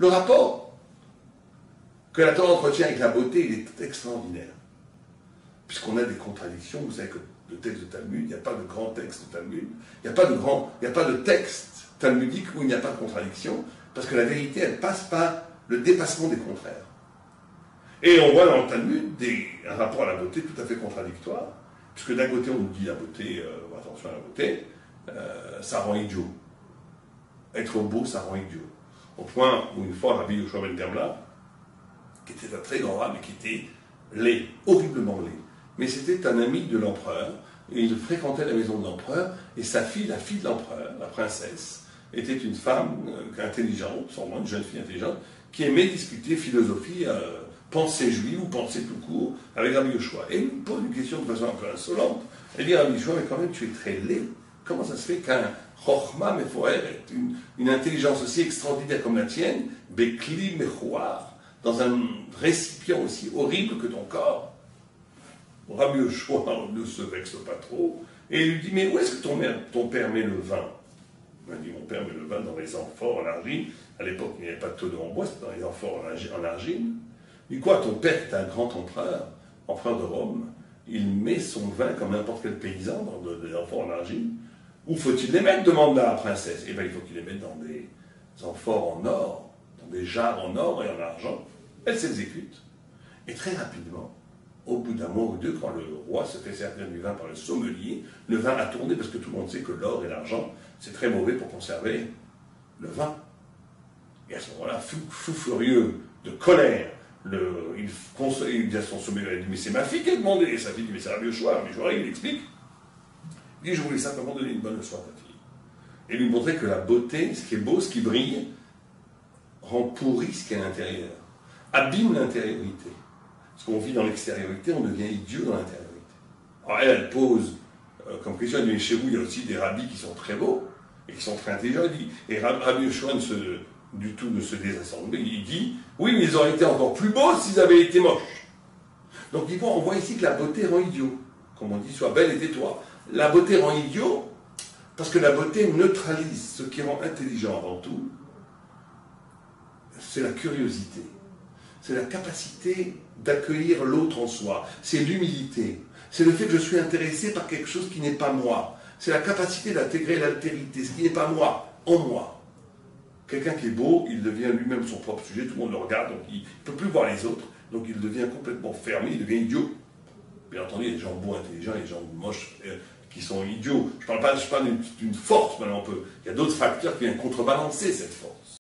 Le rapport que la Torah entretient avec la beauté, il est extraordinaire. Puisqu'on a des contradictions, vous savez que le texte de Talmud, il n'y a pas de grand texte de Talmud, il n'y a pas de texte talmudique où il n'y a pas de contradiction, parce que la vérité, elle passe par le dépassement des contraires. Et on voit dans le Talmud un rapport à la beauté tout à fait contradictoire, puisque d'un côté on nous dit la beauté, attention à la beauté, ça rend idiot. Être beau, ça rend idiot. Au point où une fois Rabbi Yoshua ben Gamla, qui était un très grand rab, mais qui était laid, horriblement laid, mais c'était un ami de l'empereur, et il fréquentait la maison de l'empereur, et sa fille, la fille de l'empereur, la princesse, était une femme intelligente, sûrement une jeune fille intelligente, qui aimait discuter philosophie, pensée juive ou pensée tout court avec Rabbi Yoshua. Et il lui pose une question de façon un peu insolente. Elle dit à Rabbi Yoshua, mais quand même tu es très laid. Comment ça se fait qu'un chokhma mefoer, une intelligence aussi extraordinaire comme la tienne, bekli mechoar, dans un récipient aussi horrible que ton corps? Rabbi Yoshua ne se vexe pas trop, et il lui dit, mais où est-ce que ton père met le vin? Il m'a dit, mon père met le vin dans les amphores en argile. À l'époque, il n'y avait pas de tonneau en bois, c'était dans les amphores en argile. Il dit, quoi, ton père est un grand empereur de Rome, il met son vin comme n'importe quel paysan dans des amphores en argile. Où faut-il les mettre, demande la princesse. Eh bien, il faut qu'il les mette dans des amphores en or, dans des jarres en or et en argent. Elle s'exécute. Et très rapidement, au bout d'un mois ou deux, quand le roi se fait servir du vin par le sommelier, le vin a tourné parce que tout le monde sait que l'or et l'argent, c'est très mauvais pour conserver le vin. Et à ce moment-là, fou furieux, de colère, il dit à son sommelier, il dit, mais c'est ma fille qui a demandé. Et sa fille dit, mais c'est Rabbi Yoshua. Rabbi Yoshua, il explique. Il dit, je voulais simplement donner une bonne leçon à ta fille. Et lui montrer que la beauté, ce qui est beau, ce qui brille, rend pourri ce qui est à l'intérieur. Abîme l'intériorité. Parce qu'on vit dans l'extériorité, on devient idiot dans l'intériorité. Alors elle pose, comme question, elle dit, chez vous, il y a aussi des rabbis qui sont très beaux, et qui sont très intelligents. Il dit, et Rabbi Yoshua du tout ne se désassemble. Il dit, oui, mais ils auraient été encore plus beaux s'ils avaient été moches. Donc on voit ici que la beauté rend idiot. Comme on dit, sois belle et tais-toi. La beauté rend idiot, parce que la beauté neutralise ce qui rend intelligent avant tout. C'est la curiosité. C'est la capacité d'accueillir l'autre en soi. C'est l'humilité. C'est le fait que je suis intéressé par quelque chose qui n'est pas moi. C'est la capacité d'intégrer l'altérité, ce qui n'est pas moi, en moi. Quelqu'un qui est beau, il devient lui-même son propre sujet, tout le monde le regarde, donc il ne peut plus voir les autres, donc il devient complètement fermé, il devient idiot. Bien entendu, il y a des gens beaux, intelligents, il y a des gens moches qui sont idiots. Je parle d'une force, maintenant il y a d'autres facteurs qui viennent contrebalancer cette force.